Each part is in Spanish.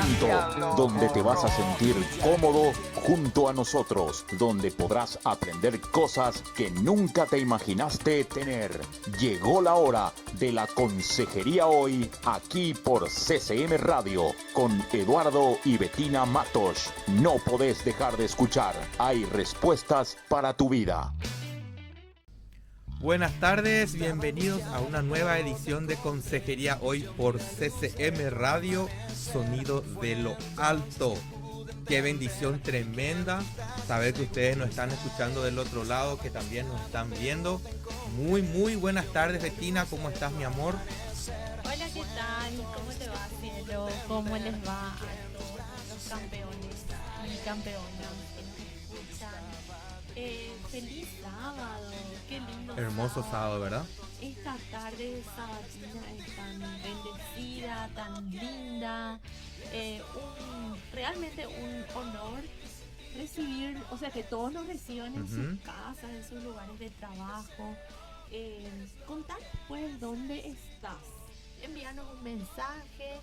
punto donde te vas a sentir cómodo junto a nosotros, donde podrás aprender cosas que nunca te imaginaste tener. Llegó la hora de la Consejería Hoy, aquí por CCM Radio, con Eduardo y Bettina Matos. No podés dejar de escuchar, hay respuestas para tu vida. Buenas tardes, bienvenidos a una nueva edición de Consejería Hoy por CCM Radio, Sonido de lo Alto. Qué bendición tremenda saber que ustedes nos están escuchando del otro lado, que también nos están viendo. Muy buenas tardes, Bettina, ¿cómo estás, mi amor? Hola, ¿qué tal? ¿Cómo te va, cielo? ¿Cómo les va a todos los campeones y campeonas que nos escuchan? Feliz sábado, qué lindo Hermoso sábado, ¿verdad? Esta tarde sabatina es tan bendecida, tan linda. Realmente un honor recibir, o sea, que todos nos reciban en sus casas, en sus lugares de trabajo. Contar pues dónde estás. Envíanos un mensaje.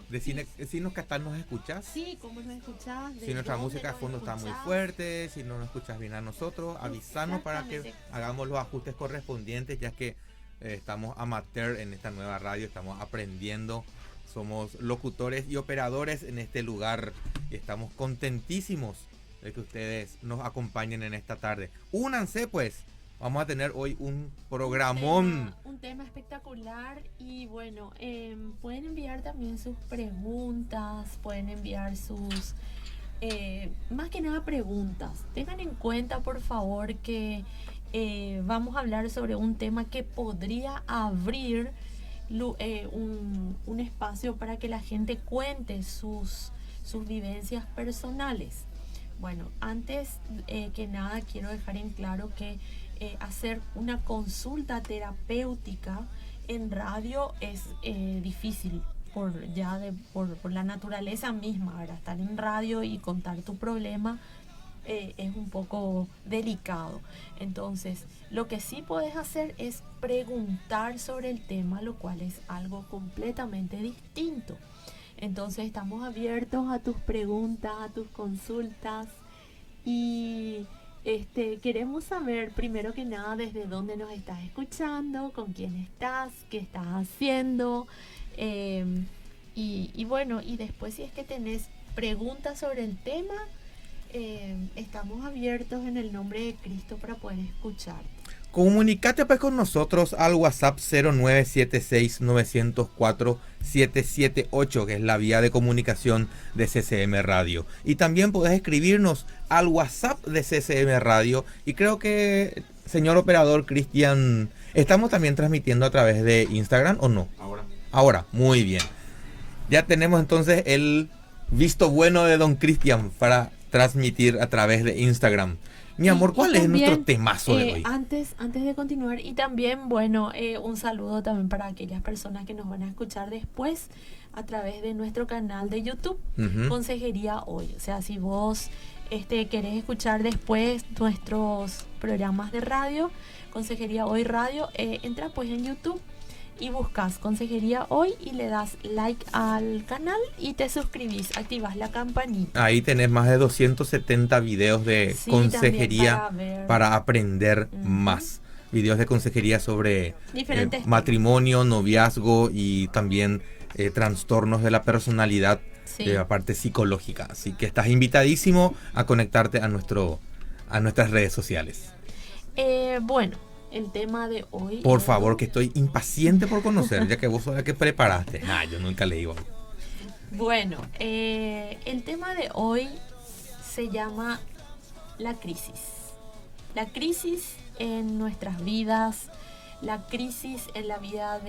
Decinos qué tal nos escuchas. Sí, cómo nos escuchás. Si nuestra música de fondo está muy fuerte, si no nos escuchas bien a nosotros, avísanos para que hagamos los ajustes correspondientes, ya que estamos amateur en esta nueva radio, estamos aprendiendo, somos locutores y operadores en este lugar y estamos contentísimos de que ustedes nos acompañen en esta tarde. Únanse pues. Vamos a tener hoy un programón. Un tema espectacular y bueno, pueden enviar también sus preguntas, pueden enviar sus, más que nada preguntas. Tengan en cuenta, por favor, que vamos a hablar sobre un tema que podría abrir un espacio para que la gente cuente sus vivencias personales. Bueno, antes que nada quiero dejar en claro que hacer una consulta terapéutica en radio es difícil por la naturaleza misma, ¿verdad? Estar en radio y contar tu problema es un poco delicado. Entonces, lo que sí puedes hacer es preguntar sobre el tema, lo cual es algo completamente distinto. Entonces, estamos abiertos a tus preguntas, a tus consultas y queremos saber primero que nada desde dónde nos estás escuchando, con quién estás, qué estás haciendo y bueno, y después si es que tenés preguntas sobre el tema, estamos abiertos en el nombre de Cristo para poder escucharte. Comunicate pues con nosotros al WhatsApp 0976-904-778, que es la vía de comunicación de CCM Radio. Y también podés escribirnos al WhatsApp de CCM Radio. Y creo que, señor operador Cristian, ¿estamos también transmitiendo a través de Instagram o no? Ahora, muy bien. Ya tenemos entonces el visto bueno de don Cristian para transmitir a través de Instagram. Mi amor, ¿cuál es nuestro temazo de hoy? Antes de continuar, y también, bueno, un saludo también para aquellas personas que nos van a escuchar después a través de nuestro canal de YouTube, Consejería Hoy. O sea, si vos querés escuchar después nuestros programas de radio, Consejería Hoy Radio, entra pues en YouTube y buscas Consejería Hoy y le das like al canal y te suscribís, activas la campanita. Ahí tenés más de 270 videos de consejería para aprender más. Videos de consejería sobre matrimonio, noviazgo y también trastornos de la personalidad, aparte psicológica. Así que estás invitadísimo a conectarte a nuestras redes sociales. Bueno, el tema de hoy. Por favor, que estoy impaciente por conocer, ya que vos sos la que preparaste. Yo nunca le digo. Bueno, el tema de hoy se llama la crisis. La crisis en nuestras vidas, la crisis en la vida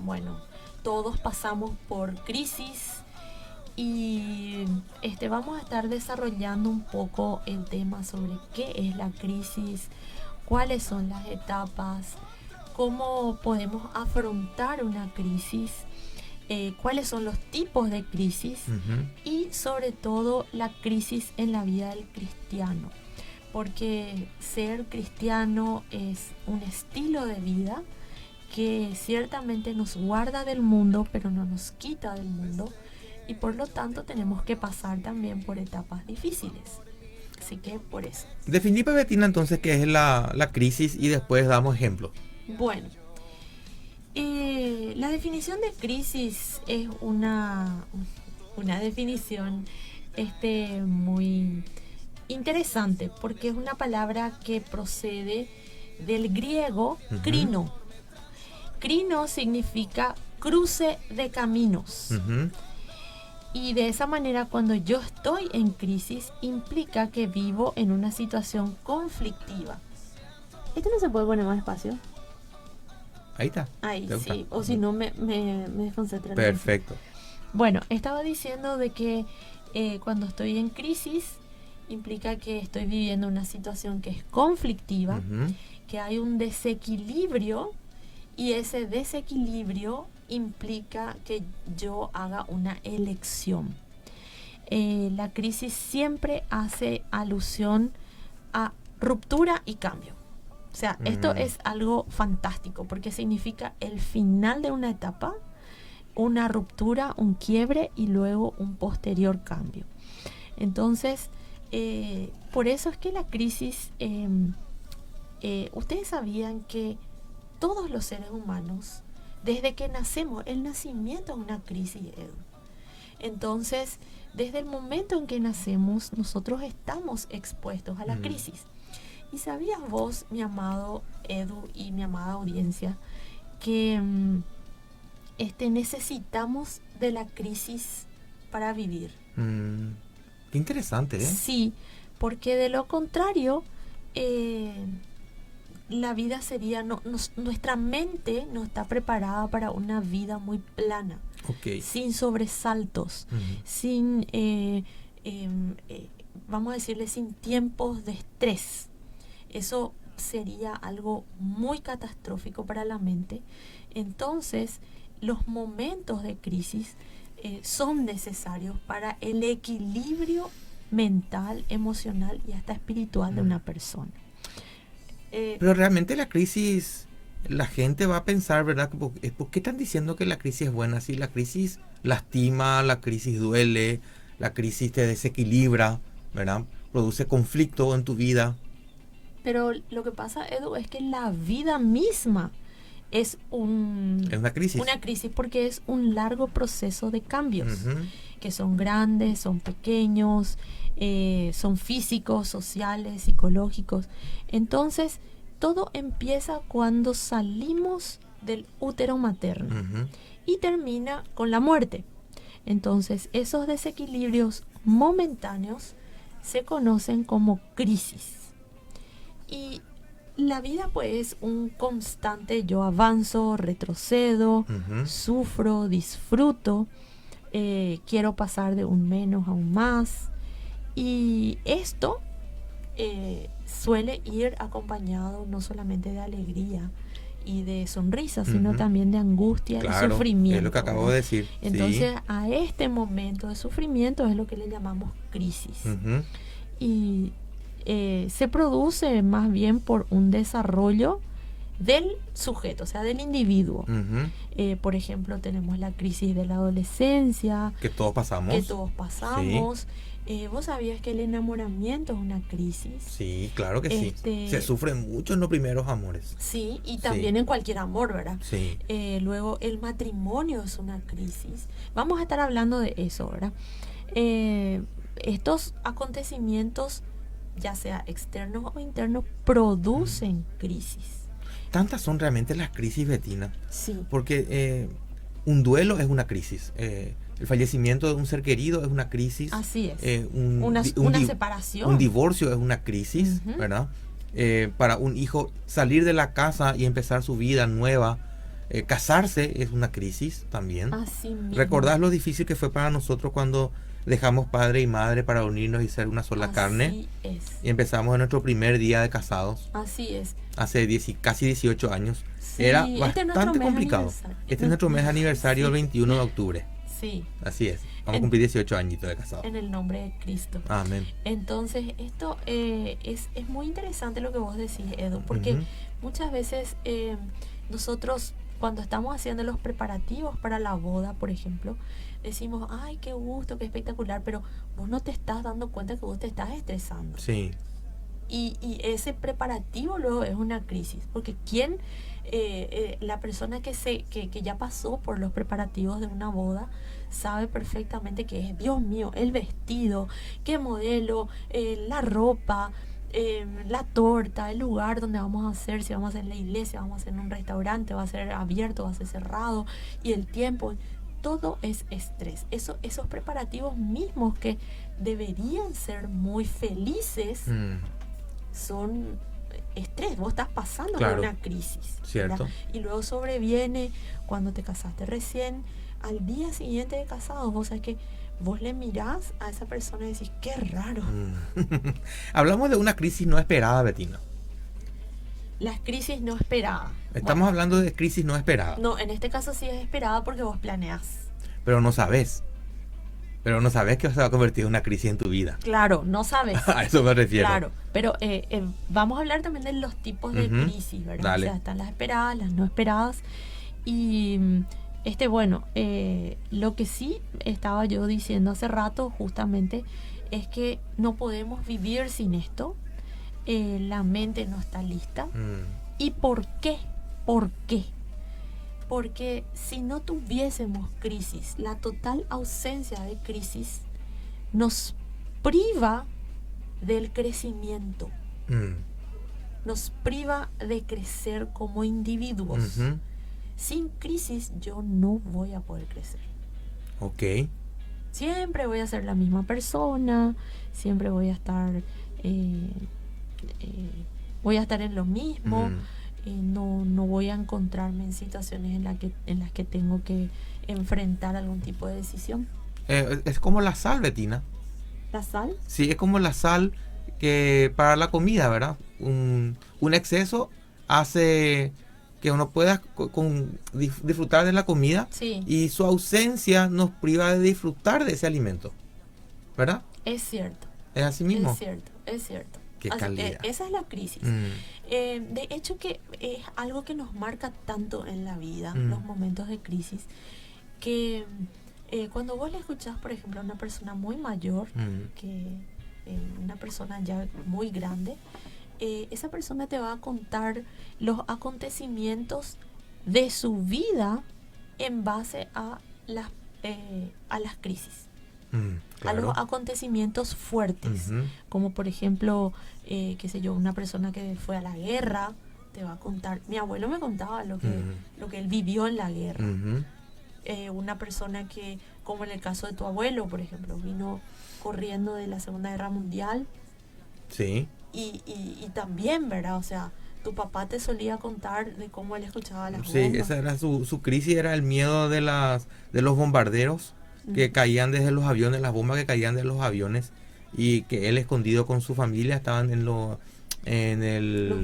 bueno, todos pasamos por crisis y vamos a estar desarrollando un poco el tema sobre qué es la crisis, cuáles son las etapas, cómo podemos afrontar una crisis, cuáles son los tipos de crisis y sobre todo la crisis en la vida del cristiano. Porque ser cristiano es un estilo de vida que ciertamente nos guarda del mundo, pero no nos quita del mundo. y por lo tanto tenemos que pasar también por etapas difíciles. Así que por eso. Definí, Betina, entonces qué es la crisis y después damos ejemplos. Bueno, la definición de crisis es una definición muy interesante, porque es una palabra que procede del griego crino. Crino significa cruce de caminos. Y de esa manera, cuando yo estoy en crisis, implica que vivo en una situación conflictiva. ¿Esto no se puede poner más espacio? Ahí está. Ahí, sí. O si no, me desconcentra. Perfecto. Bueno, estaba diciendo de que cuando estoy en crisis, implica que estoy viviendo una situación que es conflictiva, que hay un desequilibrio, y ese desequilibrio implica que yo haga una elección. La crisis siempre hace alusión a ruptura y cambio. O sea, esto es algo fantástico, porque significa el final de una etapa, una ruptura, un quiebre y luego un posterior cambio. Entonces, por eso es que la crisis, ustedes sabían que todos los seres humanos, desde que nacemos, el nacimiento es una crisis, Edu. Entonces, desde el momento en que nacemos, nosotros estamos expuestos a la crisis. ¿Y sabías vos, mi amado Edu y mi amada audiencia, que necesitamos de la crisis para vivir? Qué interesante, ¿eh? Sí, porque de lo contrario, la vida sería, nuestra mente no está preparada para una vida muy plana, sin sobresaltos, sin, vamos a decirle, sin tiempos de estrés. Eso sería algo muy catastrófico para la mente. Entonces, los momentos de crisis son necesarios para el equilibrio mental, emocional y hasta espiritual de una persona. Pero realmente la crisis, la gente va a pensar, ¿verdad? ¿Por qué están diciendo que la crisis es buena? Si la crisis lastima, la crisis duele, la crisis te desequilibra, ¿verdad? Produce conflicto en tu vida. Pero lo que pasa, Edu, es que la vida misma es una crisis. Una crisis, porque es un largo proceso de cambios, que son grandes, son pequeños, son físicos, sociales, psicológicos. Entonces, todo empieza cuando salimos del útero materno y termina con la muerte. Entonces, esos desequilibrios momentáneos se conocen como crisis. Y la vida pues es un constante, yo avanzo, retrocedo, sufro, disfruto, quiero pasar de un menos a un más. Y esto suele ir acompañado no solamente de alegría y de sonrisa, sino también de angustia y sufrimiento. Es lo que acabo de decir. Entonces, a este momento de sufrimiento es lo que le llamamos crisis. Y se produce más bien por un desarrollo del sujeto, o sea, del individuo. Por ejemplo, tenemos la crisis de la adolescencia. Que todos pasamos. Sí. ¿Vos sabías que el enamoramiento es una crisis? Sí, claro que sí. Se sufre mucho en los primeros amores. Sí, y también en cualquier amor, ¿verdad? Sí. Luego, el matrimonio es una crisis. Vamos a estar hablando de eso, ¿verdad? Estos acontecimientos, ya sea externos o internos, producen crisis. Tantas son realmente las crisis, Betina. Sí. Porque un duelo es una crisis. El fallecimiento de un ser querido es una crisis. Así es. Una separación. Un divorcio es una crisis, ¿verdad? Para un hijo salir de la casa y empezar su vida nueva, casarse es una crisis también. Así mismo. ¿Recordás lo difícil que fue para nosotros cuando dejamos padre y madre para unirnos y ser una sola carne? Así es. Y empezamos en nuestro primer día de casados. Así es. Hace casi 18 años. Sí, era bastante complicado. Este es nuestro mes aniversario, el 21 de octubre. Sí. Así es. Vamos a cumplir 18 añitos de casados. En el nombre de Cristo. Amén. Entonces, esto es muy interesante lo que vos decís, Edu, porque muchas veces nosotros cuando estamos haciendo los preparativos para la boda, por ejemplo, decimos, ay, qué gusto, qué espectacular, pero vos no te estás dando cuenta que vos te estás estresando. Sí. Y ese preparativo luego es una crisis, porque la persona que ya pasó por los preparativos de una boda sabe perfectamente que es, Dios mío, el vestido, qué modelo, la ropa, la torta, el lugar donde vamos a hacer, si vamos a hacer en la iglesia, vamos a hacer en un restaurante, va a ser abierto, va a ser cerrado, y el tiempo, todo es estrés. Esos preparativos mismos que deberían ser muy felices, son estrés. Vos estás pasando por una crisis, cierto. ¿verdad? Y luego sobreviene cuando te casaste recién, al día siguiente de casados, vos sabés que vos le mirás a esa persona y decís, qué raro. Hablamos de una crisis no esperada, Betina. Las crisis no esperadas. Estamos hablando de crisis no esperada. No, en este caso sí es esperada porque vos planeás. Pero no sabes. Pero no sabes que se va a convertir en una crisis en tu vida. Claro, no sabes. A eso me refiero. Claro, pero vamos a hablar también de los tipos de crisis, ¿verdad? Dale. O sea, están las esperadas, las no esperadas. Y bueno, lo que sí estaba yo diciendo hace rato justamente es que no podemos vivir sin esto. La mente no está lista. ¿Y por qué? ¿Por qué? Porque si no tuviésemos crisis, la total ausencia de crisis nos priva del crecimiento. Nos priva de crecer como individuos. Sin crisis yo no voy a poder crecer. Ok. Siempre voy a ser la misma persona, siempre voy a estar en lo mismo. No voy a encontrarme en situaciones en las que tengo que enfrentar algún tipo de decisión. Es como la sal, Betina. ¿La sal? Sí, es como la sal que para la comida, ¿verdad? Un exceso hace que uno pueda disfrutar de la comida, sí, y su ausencia nos priva de disfrutar de ese alimento, ¿verdad? Es cierto. Es así mismo. Es cierto. Qué calidad. Esa es la crisis. De hecho que es algo que nos marca tanto en la vida, los momentos de crisis, que cuando vos le escuchás, por ejemplo, a una persona muy mayor, una persona ya muy grande, esa persona te va a contar los acontecimientos de su vida en base a las crisis. Claro. A los acontecimientos fuertes, como por ejemplo, qué sé yo, una persona que fue a la guerra te va a contar. Mi abuelo me contaba lo que él vivió en la guerra. Una persona que, como en el caso de tu abuelo, por ejemplo, vino corriendo de la Segunda Guerra Mundial. Sí. Y también, ¿verdad? O sea, tu papá te solía contar de cómo él escuchaba las bombas. Sí, esa era su crisis, era el miedo de los bombarderos que caían desde los aviones, las bombas que caían de los aviones, y que él, escondido con su familia, estaban en los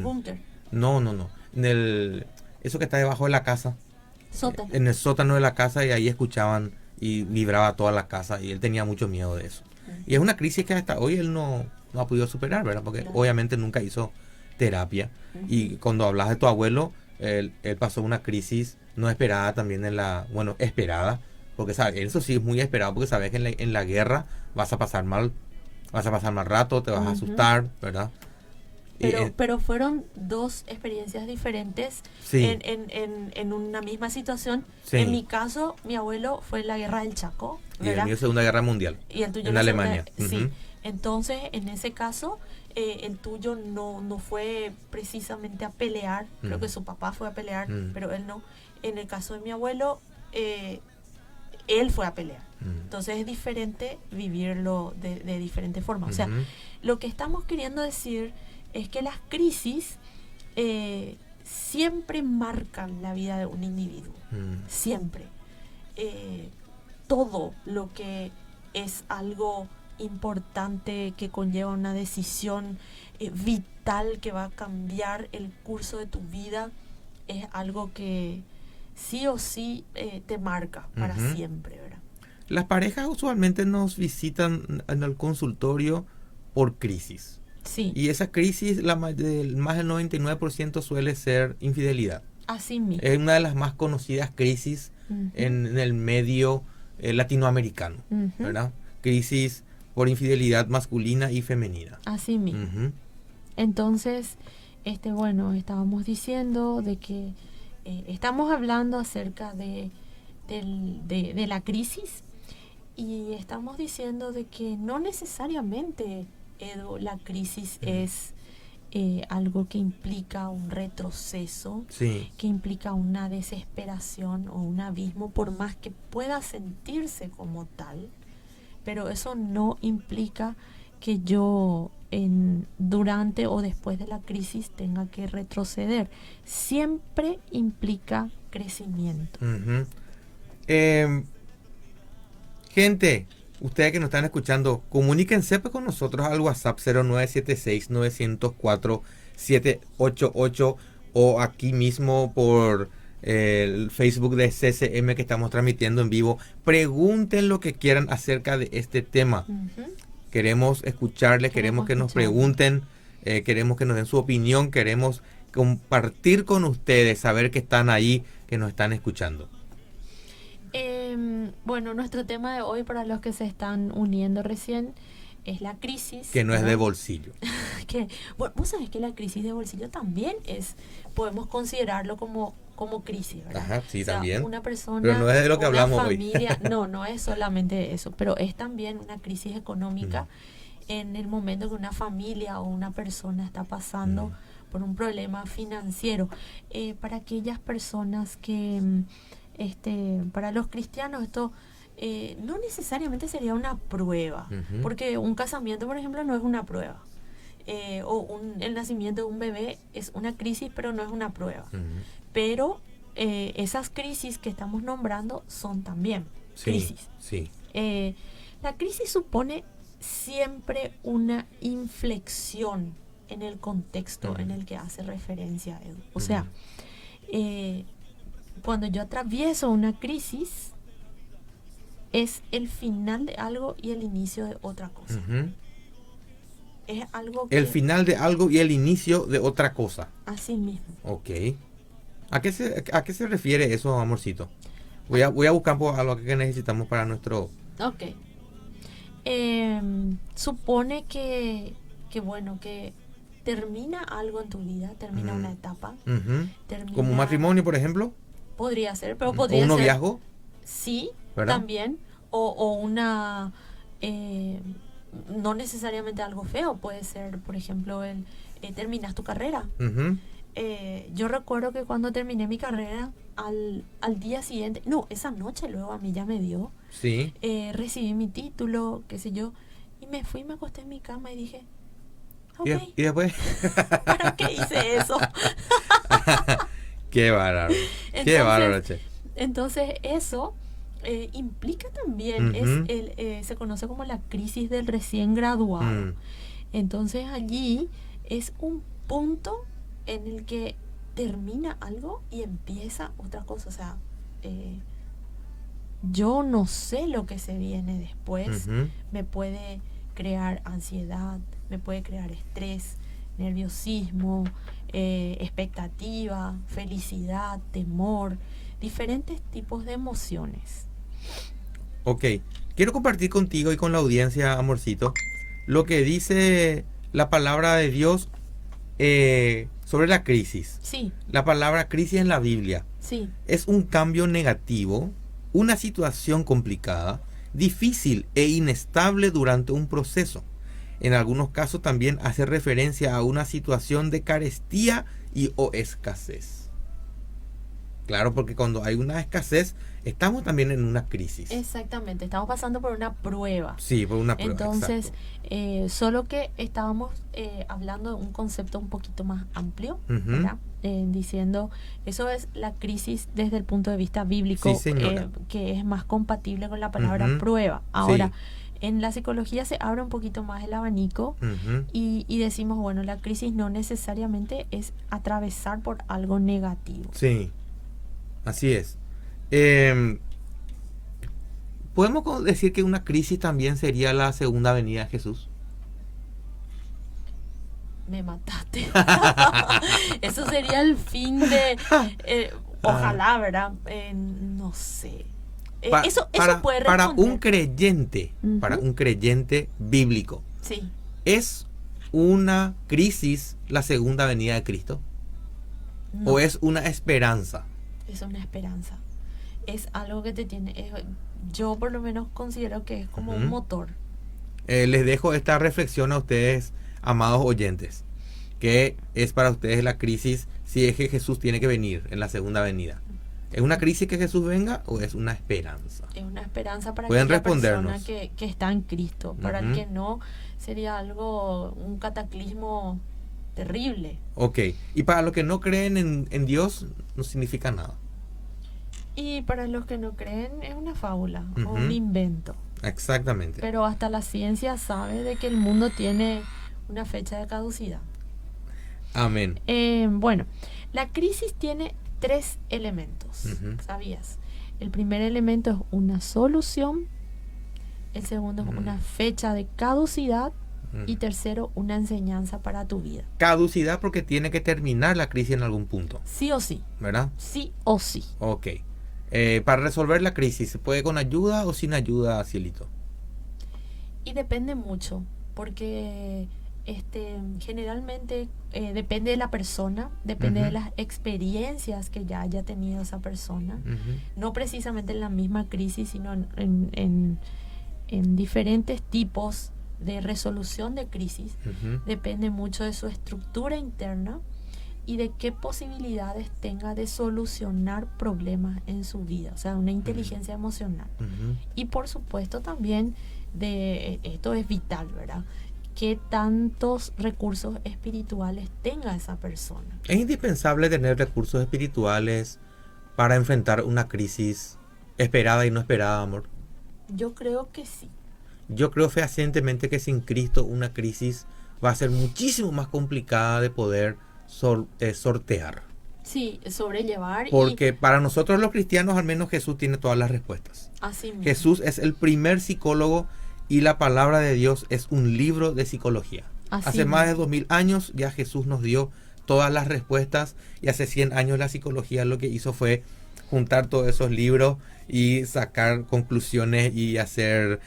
búnker. No, eso que está debajo de la casa, Sótano. en el sótano de la casa, y ahí escuchaban y vibraba toda la casa, y él tenía mucho miedo de eso. Y es una crisis que hasta hoy él no ha podido superar, ¿verdad? Porque obviamente nunca hizo terapia. Y cuando hablas de tu abuelo, él pasó una crisis no esperada también esperada, porque sabes, eso sí es muy esperado, porque sabes que en la guerra vas a pasar mal rato, te vas a asustar, ¿verdad? Pero fueron dos experiencias diferentes, sí, en una misma situación. Sí. En mi caso, mi abuelo fue en la guerra del Chaco, ¿verdad? Y el mío Segunda Guerra Mundial. Y el tuyo en Alemania. Sí. Entonces, en ese caso, el tuyo no fue precisamente a pelear. Creo que su papá fue a pelear, pero él no. En el caso de mi abuelo, él fue a pelear. Entonces es diferente vivirlo de diferente forma. O sea, lo que estamos queriendo decir es que las crisis siempre marcan la vida de un individuo. Siempre. Todo lo que es algo importante, que conlleva una decisión vital que va a cambiar el curso de tu vida, es algo que sí o sí te marca para siempre, ¿verdad? Las parejas usualmente nos visitan en el consultorio por crisis. Sí. Y esa crisis, más del 99% suele ser infidelidad. Así mismo. Es una de las más conocidas crisis en el medio latinoamericano, ¿verdad? Crisis por infidelidad masculina y femenina. Así mismo. Entonces, bueno, estábamos diciendo de que estamos hablando acerca de la crisis, y estamos diciendo de que no necesariamente, Edu, la crisis es algo que implica un retroceso, Sí. que implica una desesperación o un abismo, por más que pueda sentirse como tal, pero eso no implica que yo durante o después de la crisis tenga que retroceder. Siempre implica crecimiento. Gente, ustedes que nos están escuchando, comuníquense pues con nosotros al WhatsApp 0976-904-788 o aquí mismo por el Facebook de CCM que estamos transmitiendo en vivo. Pregunten lo que quieran acerca de este tema. Queremos escucharles, queremos que nos pregunten, queremos que nos den su opinión, queremos compartir con ustedes, saber que están ahí, que nos están escuchando. Bueno, nuestro tema de hoy, para los que se están uniendo recién, es la crisis. Que no es de bolsillo. Bueno, vos sabés que la crisis de bolsillo también podemos considerarlo como crisis, ¿verdad? Ajá, sí, o sea, también. Una persona, pero no es de lo que hablamos familia, hoy. no es solamente eso, pero es también una crisis económica en el momento que una familia o una persona está pasando por un problema financiero. Para aquellas personas que, para los cristianos esto no necesariamente sería una prueba, porque un casamiento, por ejemplo, no es una prueba. El nacimiento de un bebé es una crisis, pero no es una prueba. Pero esas crisis que estamos nombrando son también crisis. Sí. La crisis supone siempre una inflexión en el contexto en el que hace referencia, Edu. O sea, cuando yo atravieso una crisis, es el final de algo y el inicio de otra cosa. Es algo que... El final de algo y el inicio de otra cosa. Así mismo. Ok. ¿A qué se refiere eso, amorcito? Voy a buscar a lo que necesitamos para nuestro... Ok. Supone que termina algo en tu vida, termina una etapa. Como un matrimonio, por ejemplo. Podría ser, pero podría ser... ¿O un ser... noviazgo? Sí, ¿verdad? También. O una... no necesariamente algo feo, puede ser, por ejemplo, terminas tu carrera. Yo recuerdo que cuando terminé mi carrera, al día siguiente, esa noche luego a mí ya me dio, sí. Recibí mi título, qué sé yo, y me fui, me acosté en mi cama y dije, ok, ¿Y después? ¿para qué hice eso? Qué bárbaro, qué bárbaro, che. Entonces eso... implica también, se conoce como la crisis del recién graduado. Entonces allí es un punto en el que termina algo y empieza otra cosa. O sea, yo no sé lo que se viene después. Me puede crear ansiedad, me puede crear estrés, nerviosismo, expectativa, felicidad, temor, diferentes tipos de emociones. Ok, quiero compartir contigo y con la audiencia, amorcito, lo que dice la palabra de Dios sobre la crisis. Sí. La palabra crisis en la Biblia. Sí. Es un cambio negativo, una situación complicada, difícil e inestable durante un proceso. En algunos casos también hace referencia a una situación de carestía o escasez. Claro, porque cuando hay una escasez, estamos también en una crisis. Exactamente, estamos pasando por una prueba. Sí, por una prueba. Entonces, solo que estábamos hablando de un concepto un poquito más amplio, ¿verdad? Diciendo, eso es la crisis desde el punto de vista bíblico, sí, que es más compatible con la palabra prueba. Ahora, en la psicología se abre un poquito más el abanico y decimos, bueno, la crisis no necesariamente es atravesar por algo negativo. Sí. Así es. ¿Podemos decir que una crisis también sería la segunda venida de Jesús? me mataste. Eso sería el fin de... ojalá, ¿verdad? No sé. Eso puede responder. Para un creyente, Ujú. para un creyente bíblico, Sí. ¿es una crisis la segunda venida de Cristo? No, ¿O es una esperanza? es una esperanza. Es algo que te tiene... yo por lo menos considero que es como un Ujú. motor. Les dejo esta reflexión a ustedes, amados oyentes, que es para ustedes la crisis si es que Jesús tiene que venir en la segunda venida. ¿Es una crisis que Jesús venga o es una esperanza? Es una esperanza para Pueden aquella persona respondernos. que está en Cristo. Para el Ujú. que no, sería algo, un cataclismo terrible. Ok, y para los que no creen en Dios, no significa nada. Y para los que no creen, es una fábula o Ujú. un invento. Exactamente. Pero hasta la ciencia sabe de que el mundo tiene una fecha de caducidad. Amén. Bueno, la crisis tiene 3 elementos, Ujú. ¿sabías? El primer elemento es una solución, el segundo es Ujú. una fecha de caducidad Ujú. y tercero, una enseñanza para tu vida. Caducidad porque tiene que terminar la crisis en algún punto, Sí o sí, ¿verdad? sí o sí. Ok. Para resolver la crisis, ¿se puede con ayuda o sin ayuda, Cielito? Y depende mucho, porque generalmente depende de la persona, depende de Ujú. las experiencias que ya haya tenido esa persona. Ujú. No precisamente en la misma crisis, sino en diferentes tipos de resolución de crisis. Ujú. Depende mucho de su estructura interna y de qué posibilidades tenga de solucionar problemas en su vida, o sea, una inteligencia emocional. Ujú. Y por supuesto también esto es vital, ¿verdad? Qué tantos recursos espirituales tenga esa persona. Es indispensable tener recursos espirituales para enfrentar una crisis esperada y no esperada, amor. Yo creo que sí. Yo creo fehacientemente que sin Cristo una crisis va a ser muchísimo más complicada de poder sortear. Sí, sobrellevar Porque para nosotros los cristianos al menos Jesús tiene todas las respuestas. y así mismo. Jesús es el primer psicólogo y la palabra de Dios es un libro de psicología. Así Hace más de mismo. 2000 años ya Jesús nos dio todas las respuestas y hace 100 años la psicología lo que hizo fue juntar todos esos libros y sacar conclusiones y hacer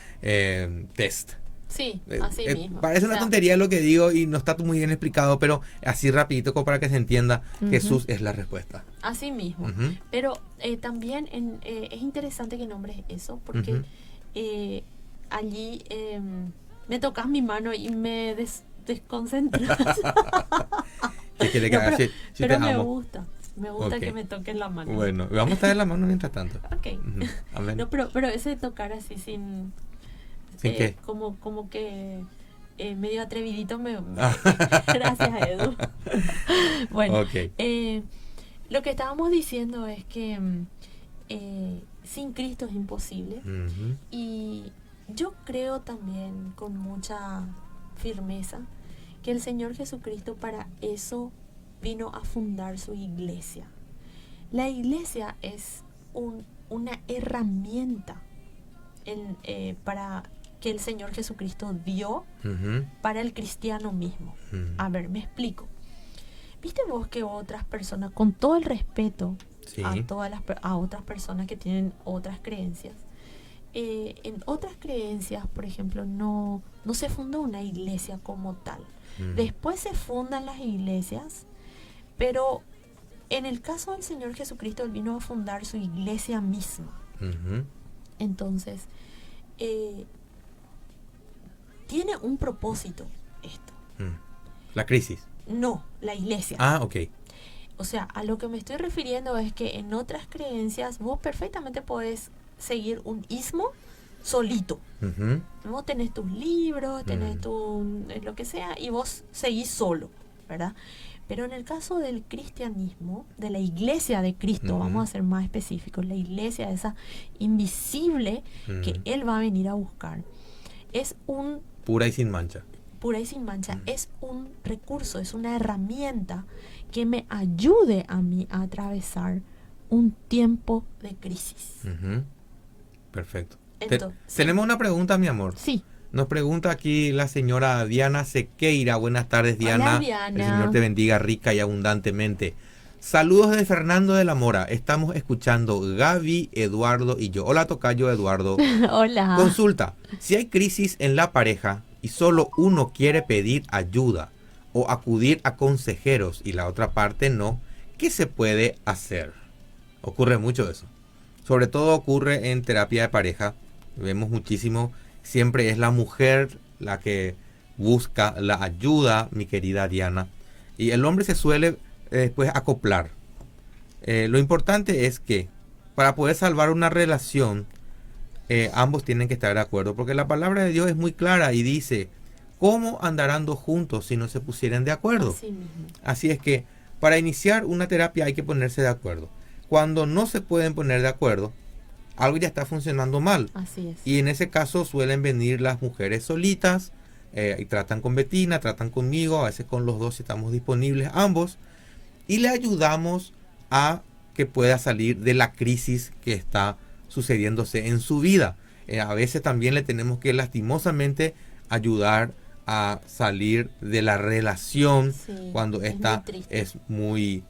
test. Sí, así mismo. Parece una O sea, tontería lo que digo y no está muy bien explicado, pero así rapidito como para que se entienda, Ujú. Jesús es la respuesta. así mismo. Ujú. Pero también es interesante que nombres eso, porque Ujú. allí me tocas mi mano y me desconcentras. ¿Qué quiere que No, haga? pero Si te pero me amo. gusta. Me gusta Ok. que me toques la mano. Bueno, vamos a estar en la mano mientras tanto. Ok. Ujú. Amén. No, pero ese tocar así sin... ¿Sin qué? Como que medio atrevidito Ah. Gracias, Edu. Bueno, Ok. lo que estábamos diciendo es que sin Cristo es imposible. Ujú. Y yo creo también con mucha firmeza que el Señor Jesucristo para eso vino a fundar su iglesia. La iglesia es una herramienta para que el Señor Jesucristo dio Ujú. para el cristiano mismo. Ujú. A ver, me explico. ¿Viste vos que otras personas, con todo el respeto Sí. a otras personas que tienen otras creencias, en otras creencias, por ejemplo, no se fundó una iglesia como tal. Ujú. Después se fundan las iglesias, pero en el caso del Señor Jesucristo, Él vino a fundar su iglesia misma. Ujú. Entonces, tiene un propósito esto. Mm. La crisis. No, la iglesia. Ah, ok. O sea, a lo que me estoy refiriendo es que en otras creencias vos perfectamente podés seguir un ismo solito. Ujú. Vos tenés tus libros, tenés Mm. lo que sea, y vos seguís solo, ¿verdad? Pero en el caso del cristianismo, de la iglesia de Cristo, Ujú. vamos a ser más específicos, la iglesia esa invisible que Ujú. Él va a venir a buscar, es un Pura y sin mancha. pura y sin mancha, es un recurso, es una herramienta que me ayude a mí a atravesar un tiempo de crisis. Ujú. Perfecto. Entonces, Tenemos una pregunta, mi amor. Sí, Nos pregunta aquí la señora Diana Sequeira. Buenas tardes, Diana. Hola, Diana. El Señor te bendiga rica y abundantemente. Saludos de Fernando de la Mora. Estamos escuchando Gaby, Eduardo y yo. Hola, tocayo Eduardo. Hola. Consulta. Si hay crisis en la pareja y solo uno quiere pedir ayuda o acudir a consejeros y la otra parte no, ¿qué se puede hacer? Ocurre mucho eso. Sobre todo ocurre en terapia de pareja. Vemos muchísimo. Siempre es la mujer la que busca la ayuda, mi querida Diana. Y el hombre se suele después acoplar. Lo importante es que para poder salvar una relación, ambos tienen que estar de acuerdo. Porque la palabra de Dios es muy clara y dice, ¿cómo andarán dos juntos si no se pusieran de acuerdo? Así es que para iniciar una terapia hay que ponerse de acuerdo. Cuando no se pueden poner de acuerdo, algo ya está funcionando mal. Así es. Y en ese caso suelen venir las mujeres solitas y tratan con Betina, tratan conmigo, a veces con los dos si estamos disponibles ambos. Y le ayudamos a que pueda salir de la crisis que está sucediéndose en su vida. A veces también le tenemos que lastimosamente ayudar a salir de la relación cuando esta es muy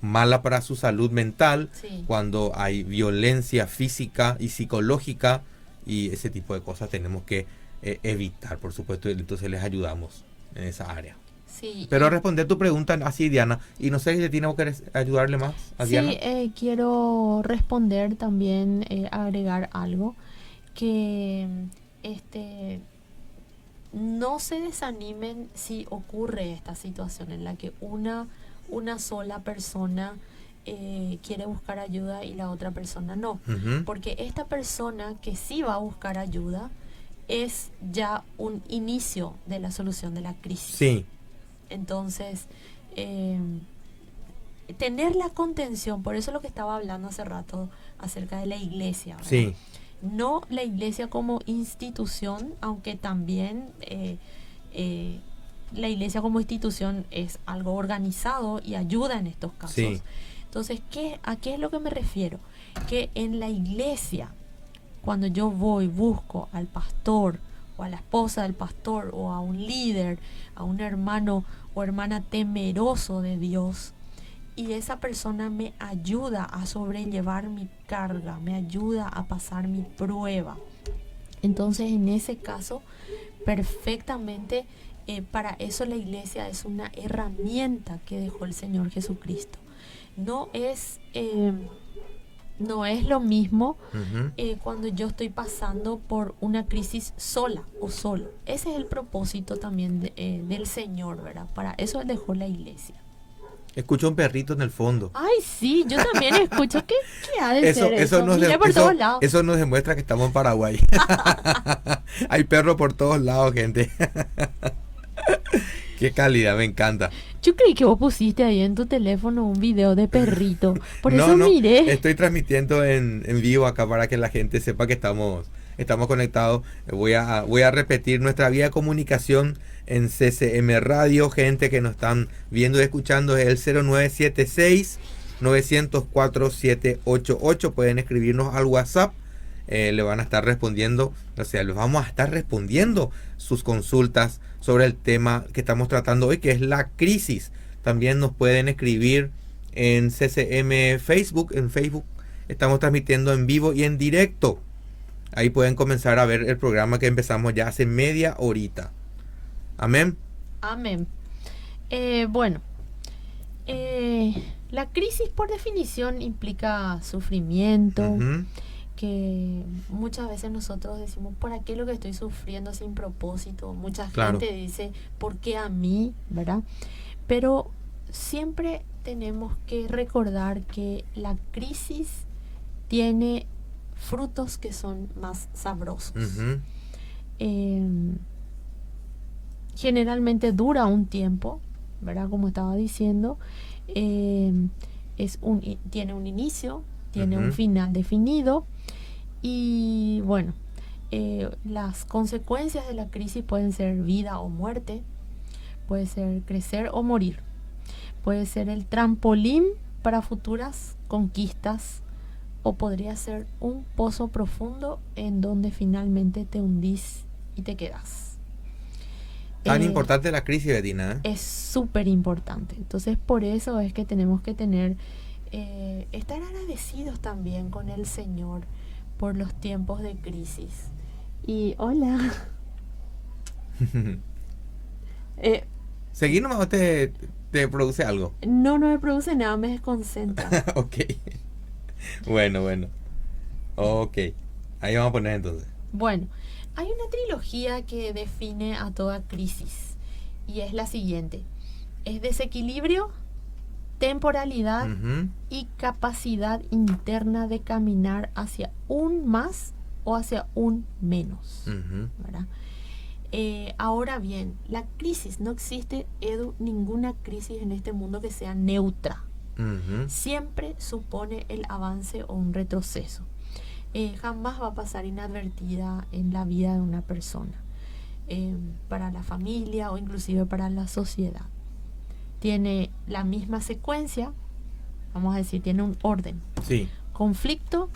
mala para su salud mental, cuando hay violencia física y psicológica y ese tipo de cosas tenemos que evitar, por supuesto, entonces les ayudamos en esa área. Sí, pero responder tu pregunta así, Diana, y no sé si tenemos que ayudarle más a Diana. Sí, quiero responder también, agregar algo, que no se desanimen si ocurre esta situación en la que una sola persona quiere buscar ayuda y la otra persona no. Porque esta persona que sí va a buscar ayuda es ya un inicio de la solución de la crisis. Sí. Entonces, tener la contención, por eso es lo que estaba hablando hace rato acerca de la iglesia, ¿verdad? Sí. No la iglesia como institución, aunque también la iglesia como institución es algo organizado y ayuda en estos casos. Sí. Entonces, ¿a qué es lo que me refiero? Que en la iglesia, cuando yo busco al pastor o a la esposa del pastor o a un líder, a un hermano o hermana temeroso de Dios, y esa persona me ayuda a sobrellevar mi carga, me ayuda a pasar mi prueba. Entonces, en ese caso, perfectamente, para eso la iglesia es una herramienta que dejó el Señor Jesucristo. No es lo mismo cuando yo estoy pasando por una crisis sola o solo. Ese es el propósito también del Señor, ¿verdad? Para eso Él dejó la iglesia. Escucho un perrito en el fondo. Ay, sí, yo también escucho. ¿Qué ha de ser eso? Eso nos demuestra que estamos en Paraguay. Hay perros por todos lados, gente. Qué calidad, me encanta. Yo creí que vos pusiste ahí en tu teléfono un video de perrito. Por eso miré. Estoy transmitiendo en vivo acá para que la gente sepa que estamos conectados. Voy a repetir nuestra vía de comunicación en CCM Radio. Gente que nos están viendo y escuchando es el 0976-904-788. Pueden escribirnos al WhatsApp. Le van a estar respondiendo, o sea, les vamos a estar respondiendo sus consultas sobre el tema que estamos tratando hoy, que es la crisis. También nos pueden escribir en CCM Facebook. En Facebook estamos transmitiendo en vivo y en directo. Ahí pueden comenzar a ver el programa que empezamos ya hace media horita. Amén. Amén. La crisis por definición implica sufrimiento, que muchas veces nosotros decimos, ¿por qué lo que estoy sufriendo sin propósito? Mucha gente dice, ¿por qué a mí? ¿Verdad? Pero siempre tenemos que recordar que la crisis tiene frutos que son más sabrosos. Generalmente dura un tiempo, ¿verdad? Como estaba diciendo, tiene un inicio, tiene un final definido. Y bueno, las consecuencias de la crisis pueden ser vida o muerte, puede ser crecer o morir, puede ser el trampolín para futuras conquistas, o podría ser un pozo profundo en donde finalmente te hundís y te quedas. Tan importante la crisis, Betina, ¿eh? Es súper importante. Entonces, por eso es que tenemos que tener, estar agradecidos también con el Señor por los tiempos de crisis. Y hola. ¿Seguir nomás o te produce algo? No me produce nada, me desconcentra. Ok. Bueno. Ok. Ahí vamos a poner entonces. Bueno, hay una trilogía que define a toda crisis y es la siguiente. Es desequilibrio, temporalidad y capacidad interna de caminar hacia un más o hacia un menos. ¿Verdad? Ahora bien, la crisis, no existe, Edu, ninguna crisis en este mundo que sea neutra. Siempre supone el avance o un retroceso. Jamás va a pasar inadvertida en la vida de una persona, para la familia o inclusive para la sociedad. Tiene la misma secuencia, vamos a decir, tiene un orden. Sí. Conflicto,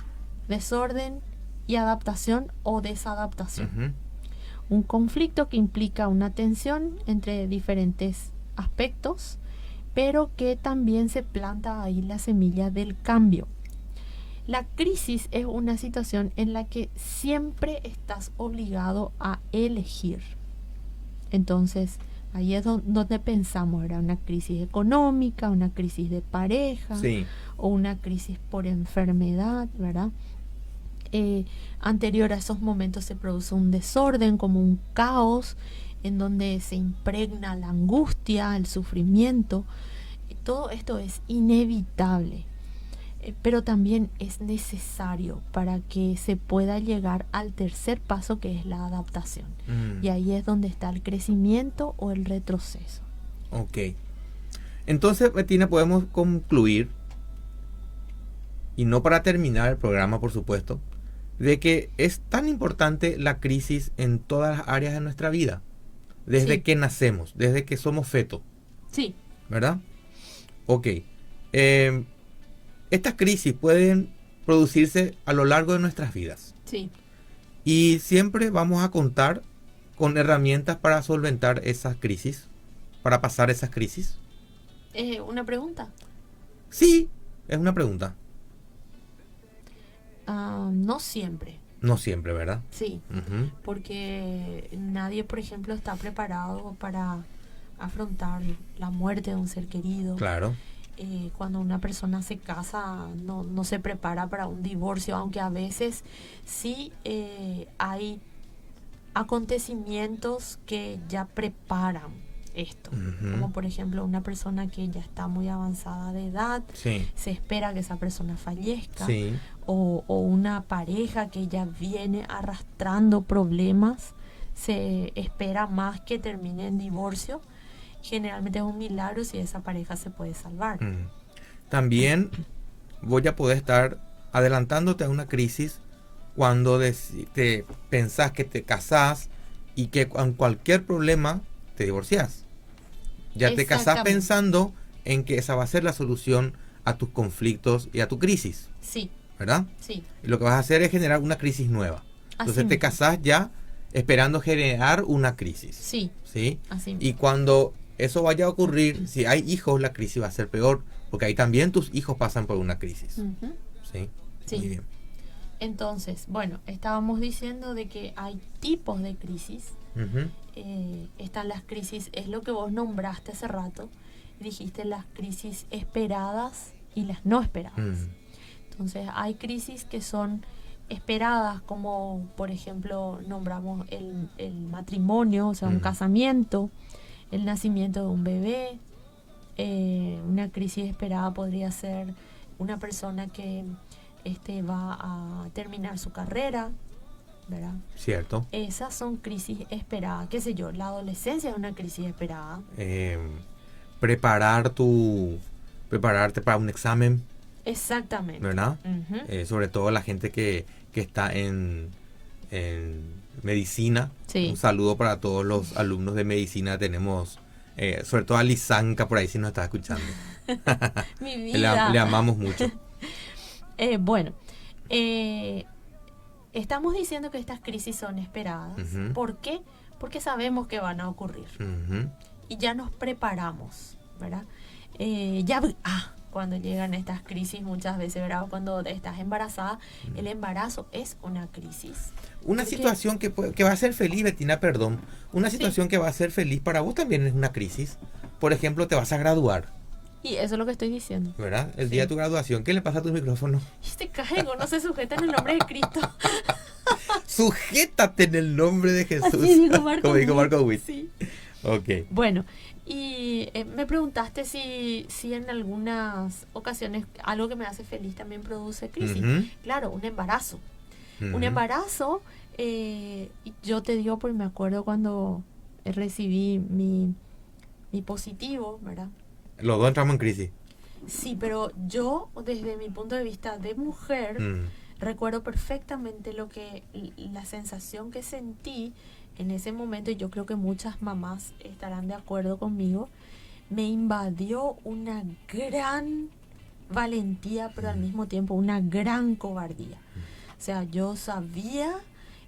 desorden y adaptación o desadaptación. Un conflicto que implica una tensión entre diferentes aspectos, pero que también se planta ahí la semilla del cambio. La crisis es una situación en la que siempre estás obligado a elegir. Entonces, ahí es donde pensamos, era una crisis económica, una crisis de pareja, Sí. o una crisis por enfermedad, ¿verdad? Anterior a esos momentos se produce un desorden, como un caos, en donde se impregna la angustia, el sufrimiento. Todo esto es inevitable, pero también es necesario para que se pueda llegar al tercer paso, que es la adaptación. Y ahí es donde está el crecimiento o el retroceso. Ok. Entonces, Betina, podemos concluir, y no para terminar el programa, por supuesto, de que es tan importante la crisis en todas las áreas de nuestra vida, desde Sí. que nacemos, desde que somos feto, Sí, ¿verdad? Ok. Estas crisis pueden producirse a lo largo de nuestras vidas sí. y siempre vamos a contar con herramientas para solventar esas crisis, para pasar esas crisis. ¿Una pregunta? Sí, es una pregunta. No siempre. No siempre, ¿verdad? Sí, Ujú. porque nadie, por ejemplo, está preparado para afrontar la muerte de un ser querido. Claro. Cuando una persona se casa, no se prepara para un divorcio, aunque a veces sí hay acontecimientos que ya preparan esto. Ujú. Como por ejemplo una persona que ya está muy avanzada de edad, Sí, se espera que esa persona fallezca. sí. O una pareja que ya viene arrastrando problemas, se espera más que termine en divorcio. Generalmente es un milagro si esa pareja se puede salvar. También voy a poder estar adelantándote a una crisis cuando te pensás que te casás y que con cualquier problema te divorciás. Ya te casás Exactamente. pensando en que esa va a ser la solución a tus conflictos y a tu crisis, Sí, ¿verdad? sí. Y lo que vas a hacer es generar una crisis nueva. Entonces Así te mismo. casás ya esperando generar una crisis. Sí, ¿Sí? así Y cuando eso vaya a ocurrir, si hay hijos, la crisis va a ser peor, porque ahí también tus hijos pasan por una crisis. Ujú. ¿Sí? Sí. Muy bien. Entonces, bueno, estábamos diciendo de que hay tipos de crisis. Ujú. Están las crisis, es lo que vos nombraste hace rato. Dijiste las crisis esperadas y las no esperadas. Mm. Entonces hay crisis que son esperadas, como por ejemplo nombramos el matrimonio, o sea, un Ujú. casamiento, el nacimiento de un bebé. Una crisis esperada podría ser una persona que va a terminar su carrera, ¿verdad? Cierto. Esas son crisis esperadas, qué sé yo, la adolescencia es una crisis esperada. Prepararte para un examen, Exactamente. ¿verdad? Ujú. Sobre todo la gente que está en medicina. Sí. Un saludo para todos los alumnos de medicina. Tenemos, sobre todo a Lisanka por ahí si nos está escuchando. Mi Le vida. amamos mucho. Bueno, estamos diciendo que estas crisis son esperadas. Ujú. ¿Por qué? Porque sabemos que van a ocurrir. Ujú. Y ya nos preparamos, ¿verdad? Cuando llegan estas crisis muchas veces, ¿verdad? Cuando estás embarazada, el embarazo es una crisis. Una Porque- situación que va a ser feliz, Betina, perdón. Una Sí. situación que va a ser feliz para vos también es una crisis. Por ejemplo, te vas a graduar, Y eso es lo que estoy diciendo. ¿verdad? El Sí. día de tu graduación. ¿Qué le pasa a tu micrófono? Y te caigo, no se sujeta en el nombre de Cristo. Sujétate en el nombre de Jesús. Así dijo Marco Como dijo Witt. Marco Witt. Sí. Ok. Bueno, y me preguntaste si en algunas ocasiones algo que me hace feliz también produce crisis. Ujú. Claro, un embarazo. Un Ujú. embarazo, y yo te digo porque me acuerdo cuando recibí mi positivo, ¿verdad? Los dos entramos en crisis. Sí, pero yo desde mi punto de vista de mujer Mm. recuerdo perfectamente la sensación que sentí en ese momento, y yo creo que muchas mamás estarán de acuerdo conmigo. Me invadió una gran valentía, pero al mismo tiempo una gran cobardía. O sea, yo sabía